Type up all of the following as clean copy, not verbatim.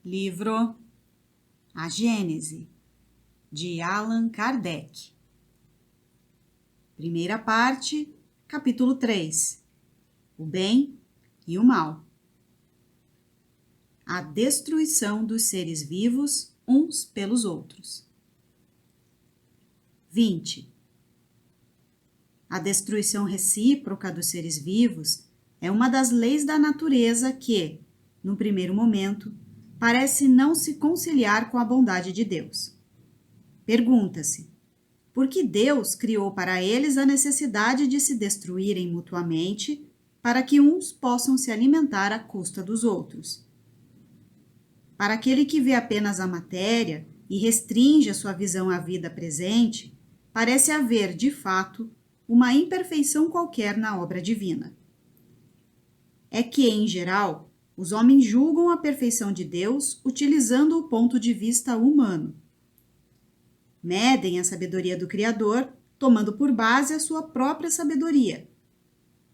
Livro A Gênese, de Allan Kardec. Primeira parte, capítulo 3. O bem e o mal. A destruição dos seres vivos uns pelos outros. 20. A destruição recíproca dos seres vivos é uma das leis da natureza que, no primeiro momento, parece não se conciliar com a bondade de Deus. Pergunta-se, por que Deus criou para eles a necessidade de se destruírem mutuamente para que uns possam se alimentar à custa dos outros? Para aquele que vê apenas a matéria e restringe a sua visão à vida presente, parece haver, de fato, uma imperfeição qualquer na obra divina. É que, em geral, os homens julgam a perfeição de Deus utilizando o ponto de vista humano. Medem a sabedoria do Criador, tomando por base a sua própria sabedoria,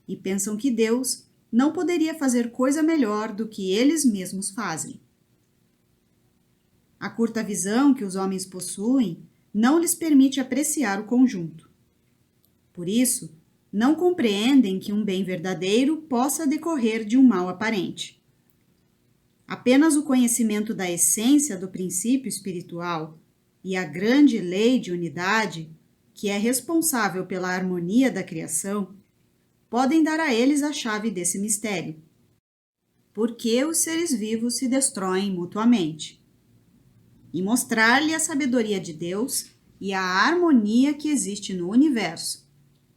e pensam que Deus não poderia fazer coisa melhor do que eles mesmos fazem. A curta visão que os homens possuem não lhes permite apreciar o conjunto. Por isso, não compreendem que um bem verdadeiro possa decorrer de um mal aparente. Apenas o conhecimento da essência do princípio espiritual e a grande lei de unidade, que é responsável pela harmonia da criação, podem dar a eles a chave desse mistério. Por que os seres vivos se destroem mutuamente? E mostrar-lhe a sabedoria de Deus e a harmonia que existe no universo,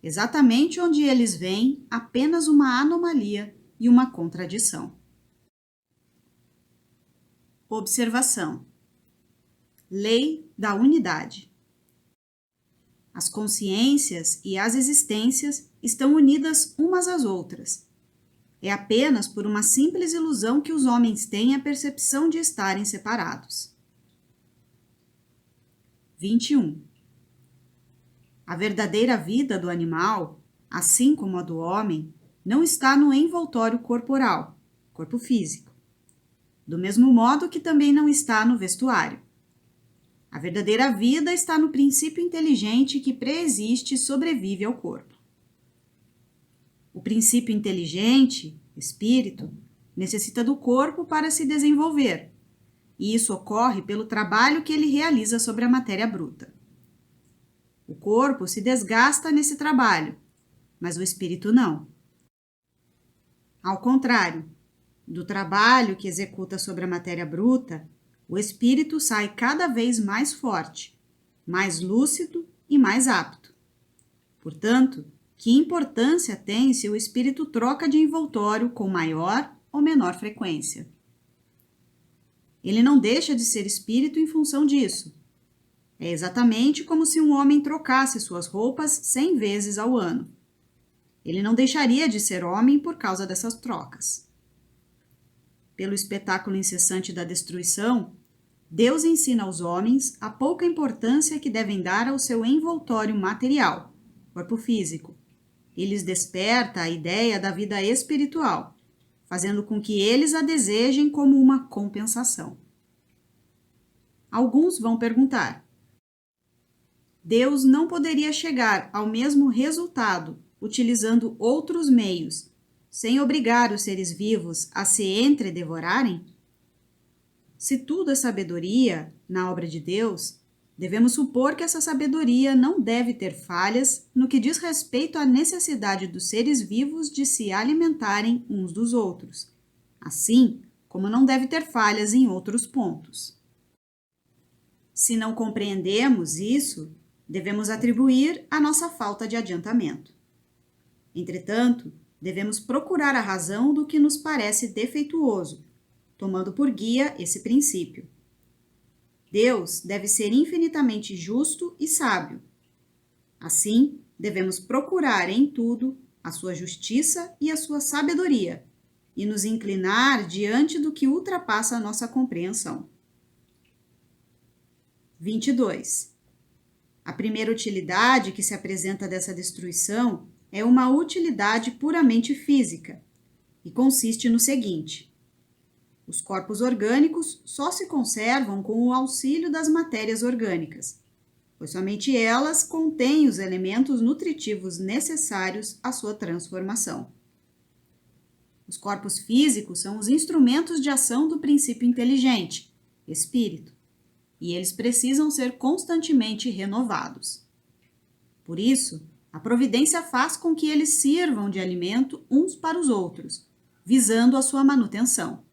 exatamente onde eles veem apenas uma anomalia e uma contradição. Observação. Lei da unidade. As consciências e as existências estão unidas umas às outras. É apenas por uma simples ilusão que os homens têm a percepção de estarem separados. 21. A verdadeira vida do animal, assim como a do homem, não está no envoltório corporal, corpo físico. Do mesmo modo que também não está no vestuário. A verdadeira vida está no princípio inteligente que preexiste e sobrevive ao corpo. O princípio inteligente, espírito, necessita do corpo para se desenvolver, e isso ocorre pelo trabalho que ele realiza sobre a matéria bruta. O corpo se desgasta nesse trabalho, mas o espírito não. Ao contrário, do trabalho que executa sobre a matéria bruta, o espírito sai cada vez mais forte, mais lúcido e mais apto. Portanto, que importância tem se o espírito troca de envoltório com maior ou menor frequência? Ele não deixa de ser espírito em função disso. É exatamente como se um homem trocasse suas roupas 100 vezes ao ano. Ele não deixaria de ser homem por causa dessas trocas. Pelo espetáculo incessante da destruição, Deus ensina aos homens a pouca importância que devem dar ao seu envoltório material, corpo físico, e lhes desperta a ideia da vida espiritual, fazendo com que eles a desejem como uma compensação. Alguns vão perguntar: Deus não poderia chegar ao mesmo resultado utilizando outros meios, sem obrigar os seres vivos a se entredevorarem? Se tudo é sabedoria na obra de Deus, devemos supor que essa sabedoria não deve ter falhas no que diz respeito à necessidade dos seres vivos de se alimentarem uns dos outros, assim como não deve ter falhas em outros pontos. Se não compreendemos isso, devemos atribuir a nossa falta de adiantamento. Entretanto, devemos procurar a razão do que nos parece defeituoso, tomando por guia esse princípio. Deus deve ser infinitamente justo e sábio. Assim, devemos procurar em tudo a sua justiça e a sua sabedoria, e nos inclinar diante do que ultrapassa a nossa compreensão. 22. A primeira utilidade que se apresenta dessa destruição é uma utilidade puramente física, e consiste no seguinte: Os corpos orgânicos só se conservam com o auxílio das matérias orgânicas, pois somente elas contêm os elementos nutritivos necessários à sua transformação. Os corpos físicos são os instrumentos de ação do princípio inteligente, espírito, e eles precisam ser constantemente renovados. Por isso, a providência faz com que eles sirvam de alimento uns para os outros, visando a sua manutenção.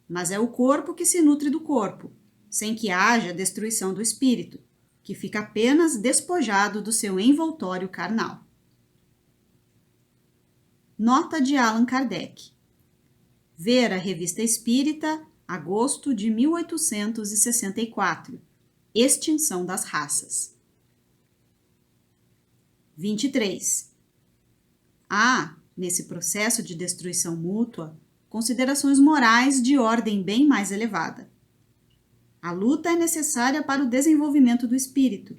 Mas é o corpo que se nutre do corpo, sem que haja destruição do espírito, que fica apenas despojado do seu envoltório carnal. Nota de Allan Kardec. Ver a Revista Espírita, agosto de 1864. Extinção das raças. 23. Há, nesse processo de destruição mútua, considerações morais de ordem bem mais elevada. A luta é necessária para o desenvolvimento do espírito,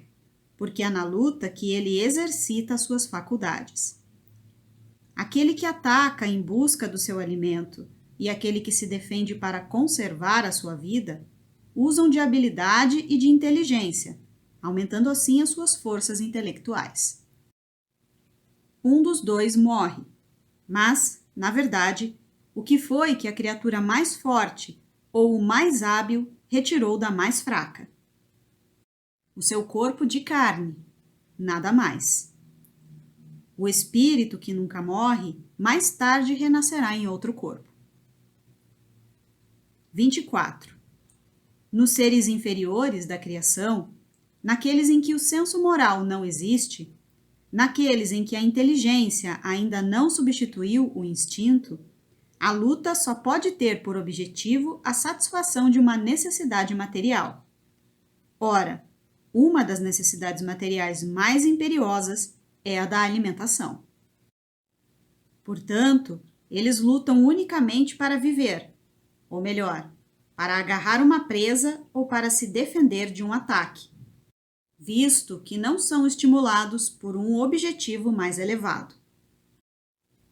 porque é na luta que ele exercita as suas faculdades. Aquele que ataca em busca do seu alimento e aquele que se defende para conservar a sua vida usam de habilidade e de inteligência, aumentando assim as suas forças intelectuais. Um dos dois morre, mas, na verdade, o que foi que a criatura mais forte ou o mais hábil retirou da mais fraca? O seu corpo de carne, nada mais. O espírito que nunca morre, mais tarde renascerá em outro corpo. 24. Nos seres inferiores da criação, naqueles em que o senso moral não existe, naqueles em que a inteligência ainda não substituiu o instinto, a luta só pode ter por objetivo a satisfação de uma necessidade material. Ora, uma das necessidades materiais mais imperiosas é a da alimentação. Portanto, eles lutam unicamente para viver, ou melhor, para agarrar uma presa ou para se defender de um ataque, visto que não são estimulados por um objetivo mais elevado.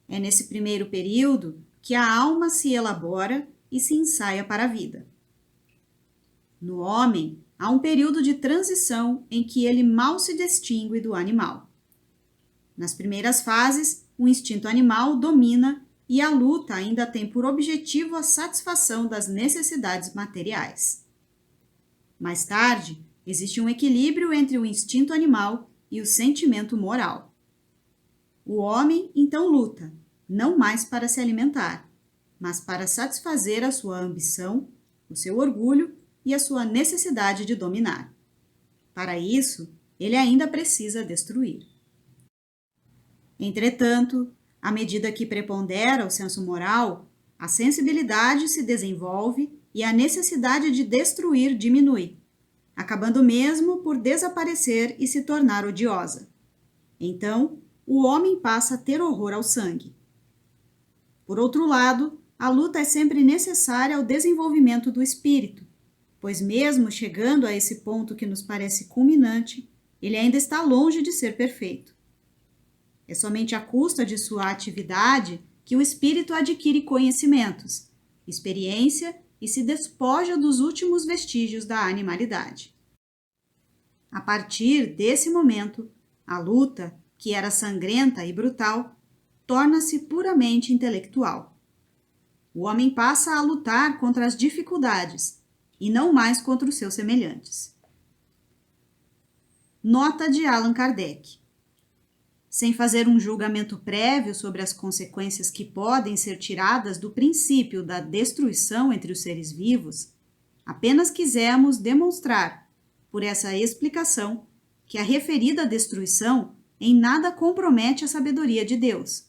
É nesse primeiro período que a alma se elabora e se ensaia para a vida. No homem, há um período de transição em que ele mal se distingue do animal. Nas primeiras fases, o instinto animal domina e a luta ainda tem por objetivo a satisfação das necessidades materiais. Mais tarde, existe um equilíbrio entre o instinto animal e o sentimento moral. O homem então luta, não mais para se alimentar, mas para satisfazer a sua ambição, o seu orgulho e a sua necessidade de dominar. Para isso, ele ainda precisa destruir. Entretanto, à medida que prepondera o senso moral, a sensibilidade se desenvolve e a necessidade de destruir diminui, acabando mesmo por desaparecer e se tornar odiosa. Então, o homem passa a ter horror ao sangue. Por outro lado, a luta é sempre necessária ao desenvolvimento do espírito, pois mesmo chegando a esse ponto que nos parece culminante, ele ainda está longe de ser perfeito. É somente à custa de sua atividade que o espírito adquire conhecimentos, experiência e se despoja dos últimos vestígios da animalidade. A partir desse momento, a luta, que era sangrenta e brutal, torna-se puramente intelectual. O homem passa a lutar contra as dificuldades e não mais contra os seus semelhantes. Nota de Allan Kardec. Sem fazer um julgamento prévio sobre as consequências que podem ser tiradas do princípio da destruição entre os seres vivos, apenas quisemos demonstrar, por essa explicação, que a referida destruição em nada compromete a sabedoria de Deus,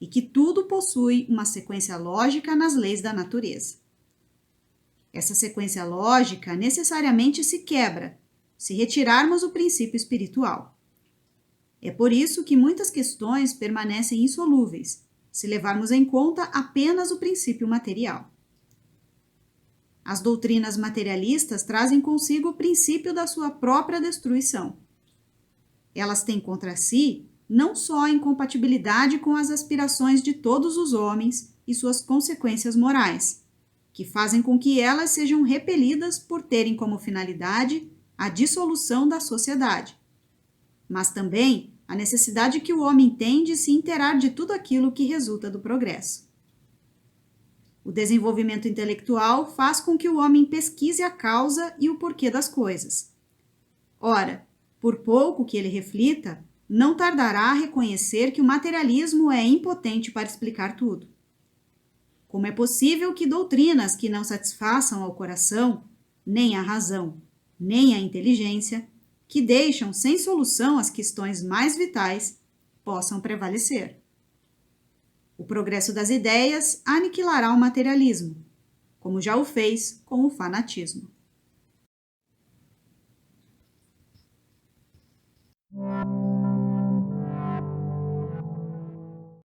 e que tudo possui uma sequência lógica nas leis da natureza. Essa sequência lógica necessariamente se quebra se retirarmos o princípio espiritual. É por isso que muitas questões permanecem insolúveis, se levarmos em conta apenas o princípio material. As doutrinas materialistas trazem consigo o princípio da sua própria destruição. Elas têm contra si não só a incompatibilidade com as aspirações de todos os homens e suas consequências morais, que fazem com que elas sejam repelidas por terem como finalidade a dissolução da sociedade, mas também a necessidade que o homem tem de se inteirar de tudo aquilo que resulta do progresso. O desenvolvimento intelectual faz com que o homem pesquise a causa e o porquê das coisas. Ora, por pouco que ele reflita, não tardará a reconhecer que o materialismo é impotente para explicar tudo. Como é possível que doutrinas que não satisfaçam ao coração, nem à razão, nem à inteligência, que deixam sem solução as questões mais vitais, possam prevalecer? O progresso das ideias aniquilará o materialismo, como já o fez com o fanatismo.